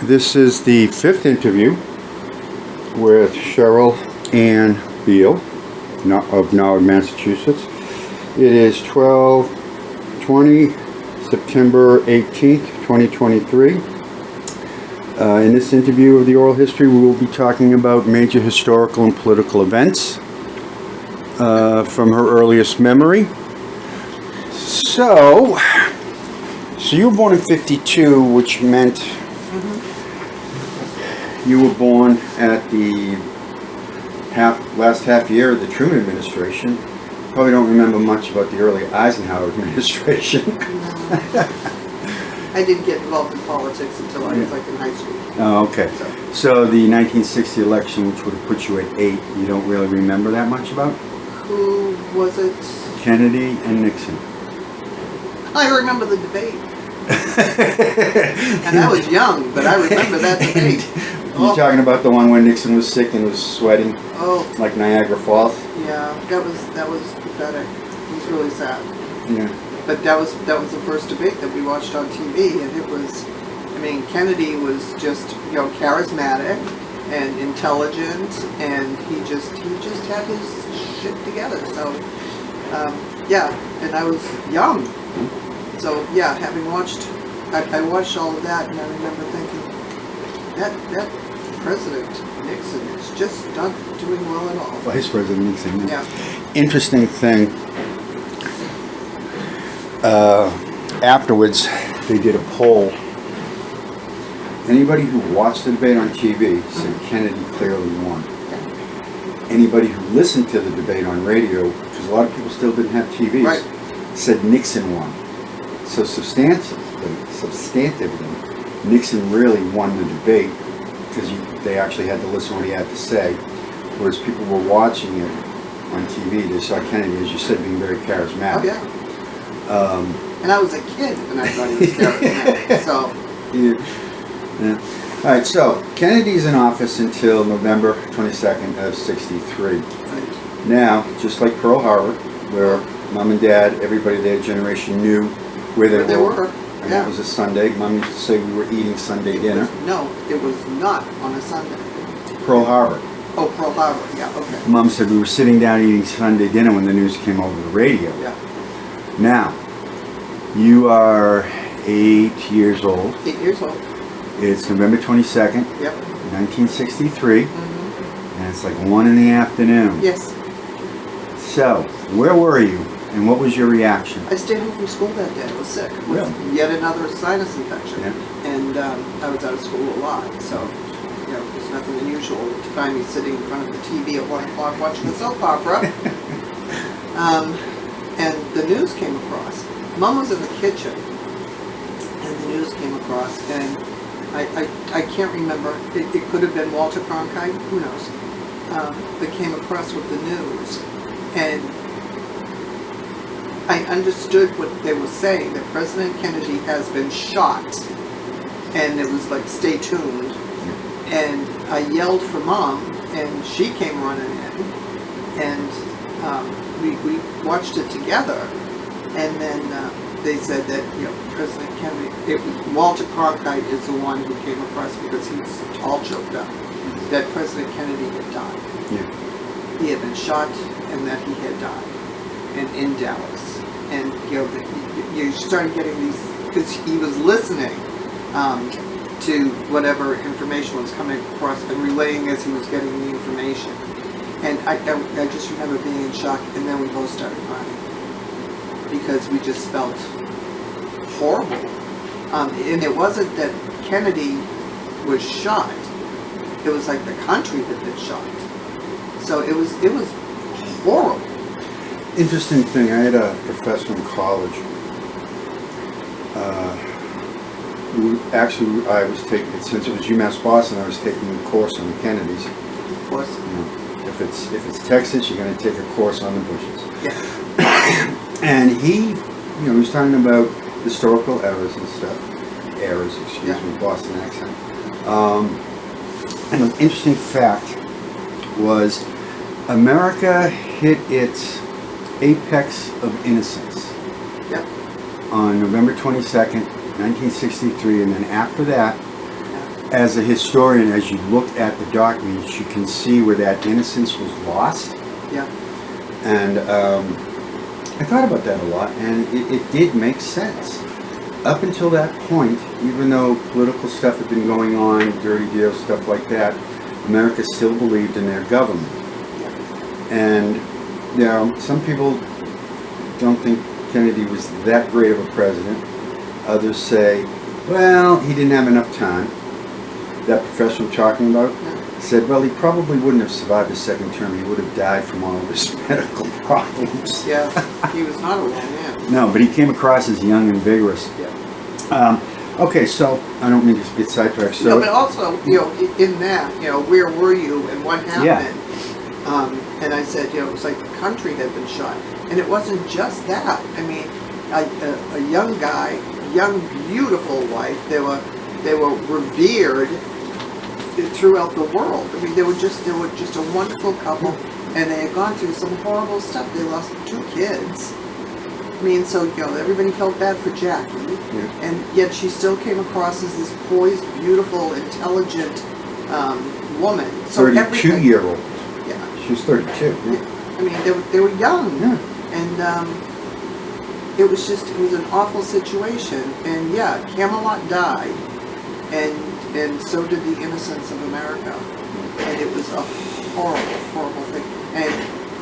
This is the fifth interview with Cheryl Ann Beal of Norwood, Massachusetts. It is 12/20, September 18th, 2023. In this interview of the oral history, we will be talking about major historical and political events from her earliest memory. So you were born in 52, which meant you were born at the last half year of the Truman administration. Probably don't remember much about the early Eisenhower administration. I didn't get involved in politics until I was in high school. Oh, okay. So the 1960 election, which would have put you at 8, you don't really remember that much about? Who was it? Kennedy and Nixon. I remember the debate. And I was young, but I remember that debate. You're talking about the one where Nixon was sick and was sweating like Niagara Falls? Yeah, that was pathetic. It was really sad. Yeah. But that was the first debate that we watched on TV, and it was, Kennedy was just charismatic and intelligent, and he just had his shit together. So and I was young. So having watched, I watched all of that, and I remember thinking that President Nixon is just not doing well at all. Vice President Nixon. Yeah. Interesting thing. Afterwards, they did a poll. Anybody who watched the debate on TV said Kennedy clearly won. Anybody who listened to the debate on radio, because a lot of people still didn't have TVs, said Nixon won. So substantively, Nixon really won the debate because they actually had to listen to what he had to say. Whereas people were watching it on TV, they saw Kennedy, as you said, being very charismatic. Oh, yeah. And I was a kid when I thought he was charismatic. So. Yeah. All right, so Kennedy's in office until November 22nd of 63. Right. Now, just like Pearl Harbor, where Mom and Dad, everybody their generation knew where they were. And that was a Sunday. Mom used to say we were eating Sunday dinner. It was not on a Sunday. Pearl Harbor. Oh, Pearl Harbor, yeah, okay. Mom said we were sitting down eating Sunday dinner when the news came over the radio. Yeah. Now, you are 8 years old. 8 years old. It's November 22nd, 1963, and it's like 1 in the afternoon. Yes. So, where were you, and what was your reaction? I stayed home from school that day. I was sick with yet another sinus infection, and I was out of school a lot. So, there's nothing unusual to find me sitting in front of the TV at 1 o'clock watching a soap opera. And the news came across. Mom was in the kitchen, and the news came across, and I can't remember. It could have been Walter Cronkite, who knows, that came across with the news. And I understood what they were saying, that President Kennedy has been shot. And it was like, stay tuned. And I yelled for Mom, and she came running in. And we watched it together. And then they said that, President Kennedy, Walter Cronkite is the one who came across because he was all choked up, that President Kennedy had died. Yeah. He had been shot and that he had died, and in Dallas. And, you started getting these, because he was listening to whatever information was coming across and relaying as he was getting the information. And I just remember being in shock, and then we both started crying. Because we just felt horrible. And it wasn't that Kennedy was shot. It was like the country had been shot. So it was horrible. Interesting thing, I had a professor in college. I was taking, since it was UMass Boston, I was taking a course on the Kennedys. Of course. If it's Texas, you're going to take a course on the Bushes. Yeah. And he was talking about historical errors and stuff. Boston accent. And an interesting fact was America hit its apex of innocence on November 22nd, 1963, and then after that, as a historian, as you look at the documents, you can see where that innocence was lost. Yeah. And I thought about that a lot, and it did make sense. Up until that point, even though political stuff had been going on, dirty deals, stuff like that, America still believed in their government. And, you know, some people don't think Kennedy was that great of a president. Others say, well, he didn't have enough time. That professor I'm talking about said, well, he probably wouldn't have survived a second term. He would have died from all of his medical problems. Yeah, he was not a old man. No, but he came across as young and vigorous. Yeah. Okay, so I don't mean to get sidetracked. So, no, but also, you know, in that, you know, where were you and what happened? Yeah. And I said, you know, it was like the country had been shot. And it wasn't just that. I mean, a young guy, young, beautiful wife, they were revered throughout the world. I mean, they were just a wonderful couple, and they had gone through some horrible stuff. They lost 2 kids. I mean, so, you know, everybody felt bad for Jackie, and yet she still came across as this poised, beautiful, intelligent woman. So 32-year-old. Yeah. She was 32. Yeah. I mean, they were young. Yeah. And it was an awful situation. And yeah, Camelot died, and so did the innocence of America. And it was a horrible, horrible thing. And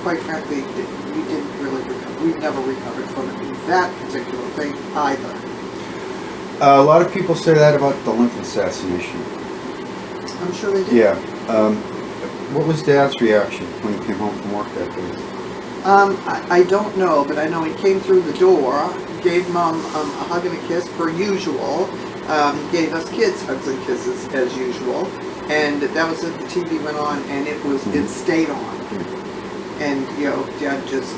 quite frankly, we didn't really recover. We've never recovered from it. That particular thing either. A lot of people say that about the Lincoln assassination. I'm sure they did. Yeah. What was Dad's reaction when he came home from work that day? I don't know, but I know he came through the door, gave Mom a hug and a kiss per usual, gave us kids hugs and kisses as usual, and that was it. The TV went on, and it stayed on. And, you know, Dad just,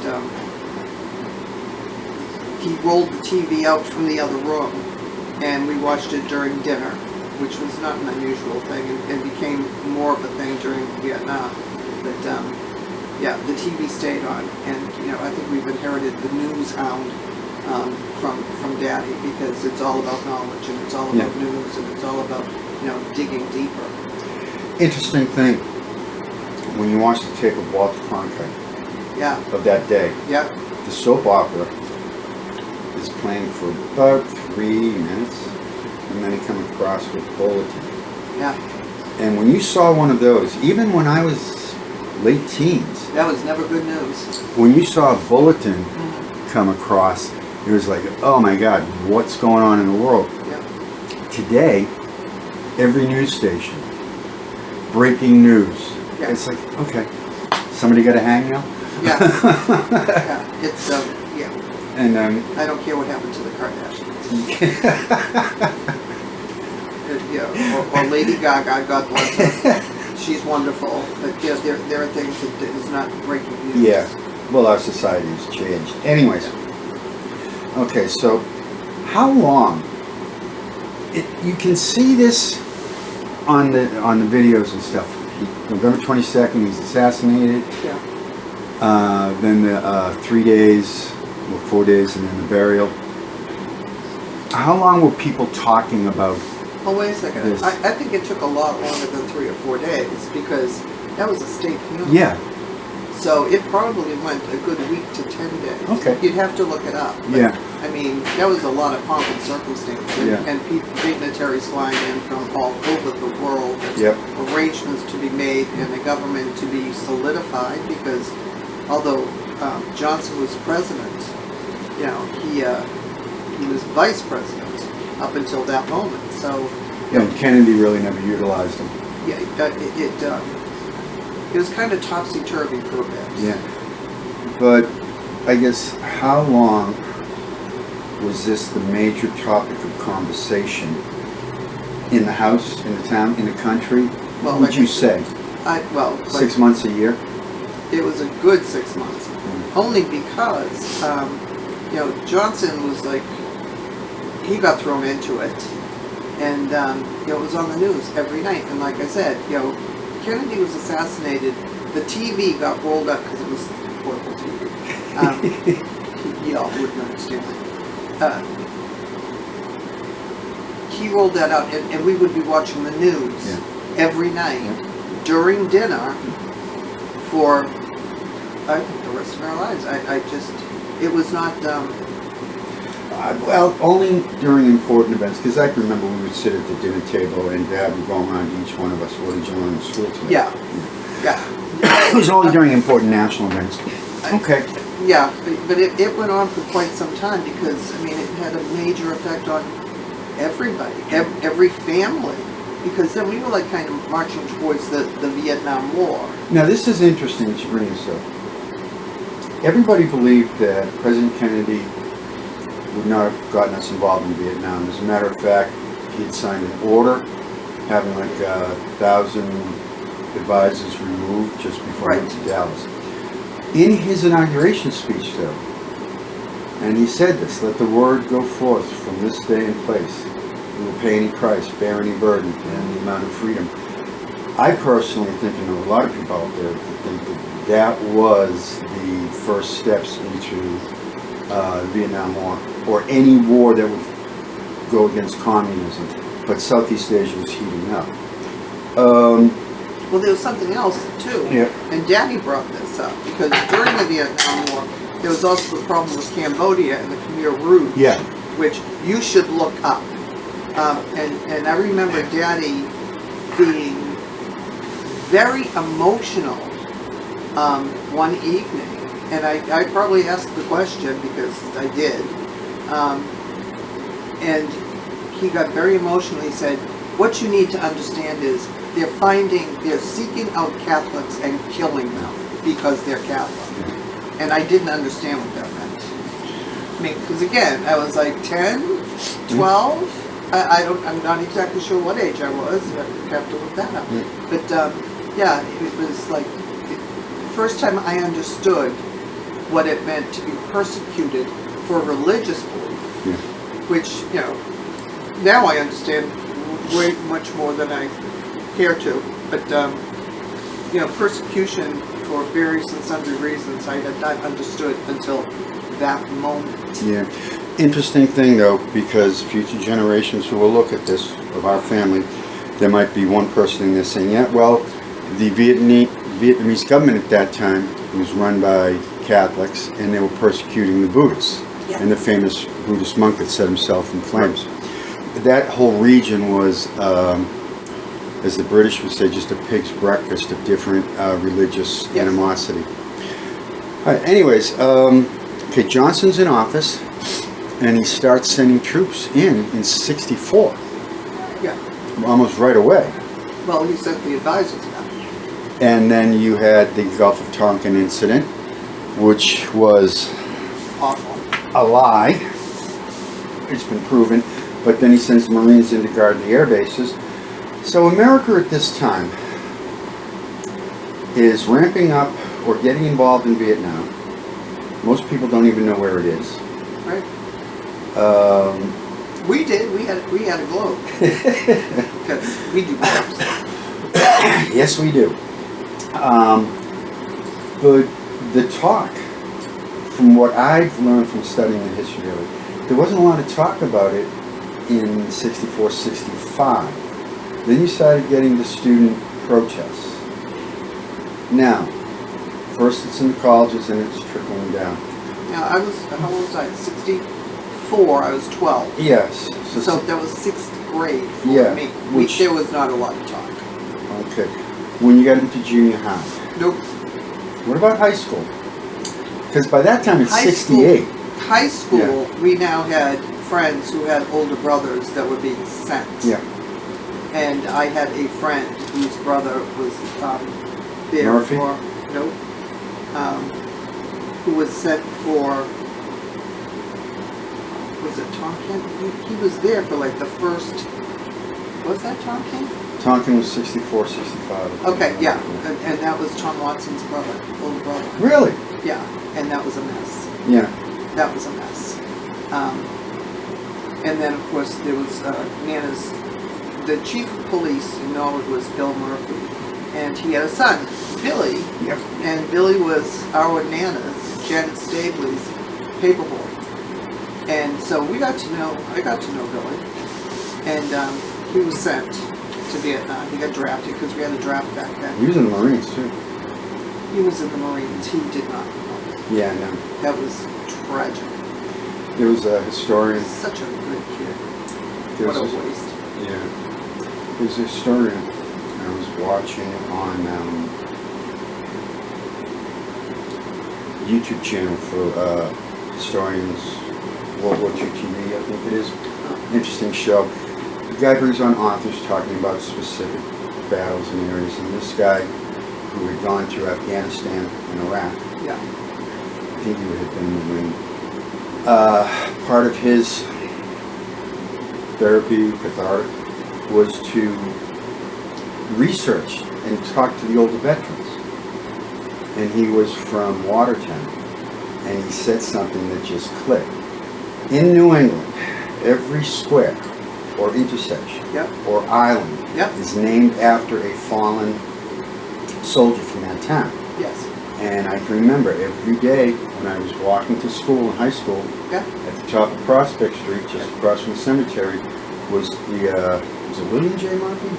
he rolled the TV out from the other room, and we watched it during dinner, which was not an unusual thing, and became more of a thing during Vietnam. But, yeah, the TV stayed on, and, you know, I think we've inherited the news hound from Daddy, because it's all about knowledge, and it's all about news, and it's all about, you know, digging deeper. Interesting thing, when you watch the tape of Walter Cronkite, of that day, the soap opera is playing for about 3 minutes, and then he comes across with Bulletin. Yeah. And when you saw one of those, even when I was late teens, that was never good news. When you saw a Bulletin come across, it was like, oh my God, what's going on in the world? Yeah. Today, every news station, breaking news. Yeah. It's like, okay, somebody got a hang now? Yeah. Yeah. It's, yeah. And I don't care what happened to the Kardashians. Or Lady Gaga, God bless her. She's wonderful. But yeah, there are things that is not breaking news. Yeah. Well, our society has changed. Anyways. Okay, so how long? You can see this on the videos and stuff. November 22nd, he's assassinated. Yeah. Then the 3 days, well, 4 days, and then the burial. How long were people talking about? Oh, wait a second. I think it took a lot longer than 3 or 4 days, because that was a state funeral. Yeah. So it probably went a good week to 10 days. Okay. You'd have to look it up. But, Yeah. I mean, that was a lot of pomp and circumstance. And dignitaries flying in from all over the world. Yep. Arrangements to be made and the government to be solidified, because although Johnson was president, you know, he was vice president up until that moment. So, Yeah, and Kennedy really never utilized him. yeah, it was kind of topsy-turvy for a bit. Yeah. But I guess how long was this the major topic of conversation in the house, in the town, in the country? Well, what would you say? 6 months, a year? It was a good 6 months. Only because, you know, Johnson was like, he got thrown into it. And, you know, it was on the news every night. And like I said, you know, Kennedy was assassinated. The TV got rolled up because it was portable TV. Y'all wouldn't understand. he rolled that out, and we would be watching the news every night during dinner for, I think, the rest of our lives. I just, it was not. Well, only during important events, because I can remember we would sit at the dinner table and Dad would go around to each one of us, what did you learn in school today? Yeah. It was only during important national events. Okay. Yeah, but it went on for quite some time because, I mean, it had a major effect on everybody, every family, because then we were like kind of marching towards the Vietnam War. Now this is interesting that you bring this up. Everybody believed that President Kennedy would not have gotten us involved in Vietnam. As a matter of fact, he had signed an order having like 1,000 advisors removed just before he went to Dallas. In his inauguration speech, though, and he said this, let the word go forth from this day and place. We will pay any price, bear any burden, and the amount of freedom. I personally think, and there are a lot of people out there that think that that was the first steps into the Vietnam War, or any war that would go against communism. But Southeast Asia was heating up. Well, there was something else too, and Daddy brought this up because during the Vietnam War, there was also the problem with Cambodia and the Khmer Rouge, which you should look up. And I remember Daddy being very emotional one evening, and I probably asked the question because I did, and he got very emotional. He said, what you need to understand is they're seeking out Catholics and killing them because they're Catholic. And I didn't understand what that meant. I mean, because again, I was like 10, 12. I'm not exactly sure what age I was. I have to look that up. But yeah, it was like the first time I understood what it meant to be persecuted for religious belief, which, you know, now I understand way much more than I care to. But, you know, persecution for various and sundry reasons I had not understood until that moment. Yeah. Interesting thing, though, because future generations who will look at this, of our family, there might be one person in there saying, yeah, well, the Vietnamese government at that time was run by Catholics, and they were persecuting the Buddhists, and the famous Buddhist monk that set himself in flames. That whole region was, as the British would say, just a pig's breakfast of different religious animosity. All right, anyways, okay, Johnson's in office, and he starts sending troops in 64. Yeah. Almost right away. Well, he sent the advisors out. And then you had the Gulf of Tonkin incident, which was awful. A lie. It's been proven. But then he sends Marines in to guard the air bases. So America at this time is ramping up or getting involved in Vietnam. Most people don't even know where it is. Right. We did. We had a globe. Because we do maps. Yes, we do. But the talk, from what I've learned from studying the history of it, there wasn't a lot of talk about it in 64, 65. Then you started getting the student protests. Now, first it's in the colleges and it's trickling down. Now, how old was I? 64, I was 12. Yes. So that was 6th grade for me. There was not a lot of talk. Okay. When you got into junior high? Nope. What about high school? Because by that time it's 68. High school, we now had friends who had older brothers that were being sent. Yeah. And I had a friend whose brother was there Murphy? Who was sent for, was it Tonkin? He was there for like the first, was that Tonkin? Tonkin was 64, 65. Okay, yeah. And that was Tom Watson's brother, older brother. Really? Yeah, and that was a mess. Yeah. That was a mess. And then, of course, there was Nana's, the chief of police in Norwood was Bill Murphy, and he had a son, Billy. Yep. And Billy was our Nana's, Janet Stabley's paperboy. And so I got to know Billy. And he was sent to Vietnam. He got drafted because we had a draft back then. He was in the Marines too. He was in the Marines. He did not come home. Yeah, no. That was tragic. There was a historian. Such a good kid. There What a was waste. Yeah. There's a historian I was watching on YouTube channel for historians, World War II TV, I think it is. Interesting show. The guy brings on authors talking about specific battles and areas, and this guy who had gone to Afghanistan and Iraq, Yeah. I think he had been in the Marine. Part of his therapy, cathartic, was to research and talk to the older veterans. And he was from Watertown, and he said something that just clicked. In New England, every square or intersection Yep. or island Yep. is named after a fallen soldier from that town. Yes. And I can remember every day when I was walking to school in high school, Yeah. at the top of Prospect Street, just across from the cemetery, was the, was it William J. Murphy?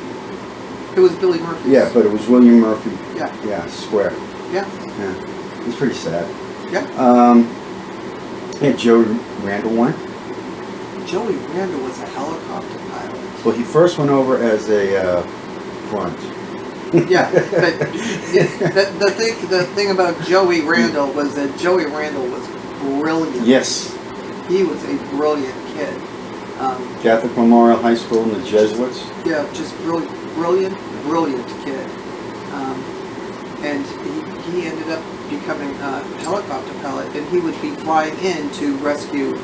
It was Billy Murphy. Yeah, but it was William Murphy, Yeah. yeah, Square. Yeah. Yeah, it was pretty sad. Yeah. Yeah, Joe Randall went. Joey Randall was a helicopter pilot. Well, he first went over as a grunt. Yeah, but the thing about Joey Randall was that Joey Randall was brilliant. Yes. He was a brilliant kid. Catholic Memorial High School and the Jesuits. Yeah, just brilliant kid. And he ended up becoming a helicopter pilot, and he would be flying in to rescue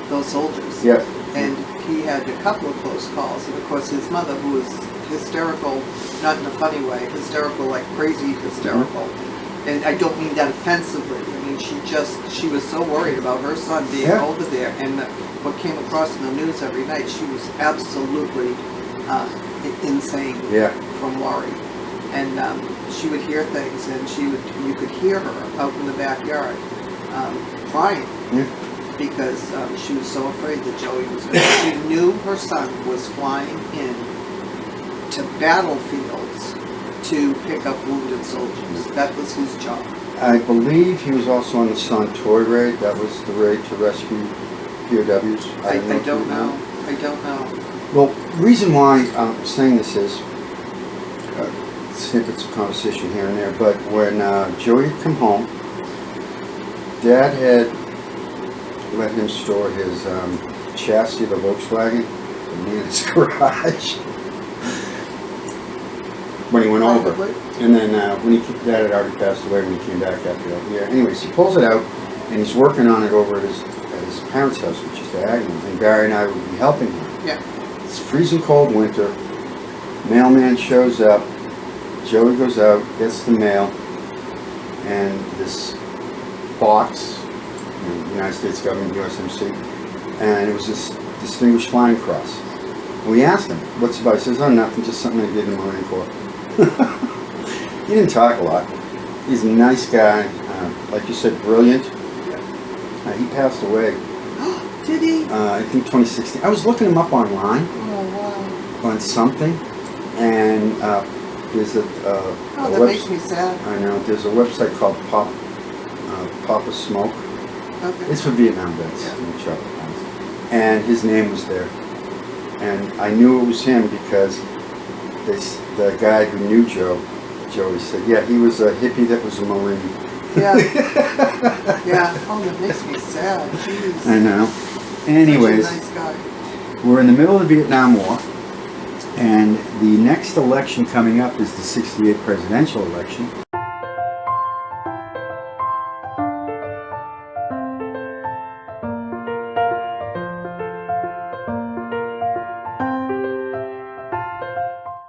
those soldiers. Yep. And he had a couple of close calls, and of course his mother, who was hysterical, not in a funny way, hysterical, like crazy hysterical. And I don't mean that offensively. I mean, she was so worried about her son being over there, and what came across in the news every night, she was absolutely insane from worry. And she would hear things, and you could hear her out in the backyard crying. Yeah. Because she was so afraid that Joey was going to... She knew her son was flying in to battlefields to pick up wounded soldiers. That was his job. I believe he was also on the Santoy raid. That was the raid to rescue POWs. I don't know. I don't know. Well, the reason why I'm saying this is snippets of conversation here and there, but when Joey had come home, Dad had let him store his chassis of the Volkswagen in his garage when he went over. And then when Dad had already passed away when he came back after that year. Anyways, he pulls it out and he's working on it over at his parents' house, which is diagonal. And Barry and I would be helping him. Yeah. It's freezing cold winter. Mailman shows up. Joey goes out, gets the mail, and this box, United States Government, USMC, and it was this Distinguished Flying Cross. And we asked him, what's it about? He says, oh, nothing, just something I did in the Marine Corps. He didn't talk a lot. He's a nice guy, like you said, brilliant. He passed away. Did he? I think 2016. I was looking him up online on something, and there's a that makes me sad. I know. There's a website called Papa Smoke. Okay. It's for Vietnam vets in Charlotte. And his name was there. And I knew it was him because the guy who knew Joey said, yeah, he was a hippie that was a Marine. Yeah. Yeah. Oh, that makes me sad. Jeez. I know. Anyways, Such a nice guy. we're in the middle of the Vietnam War. And the next election coming up is the '68 presidential election.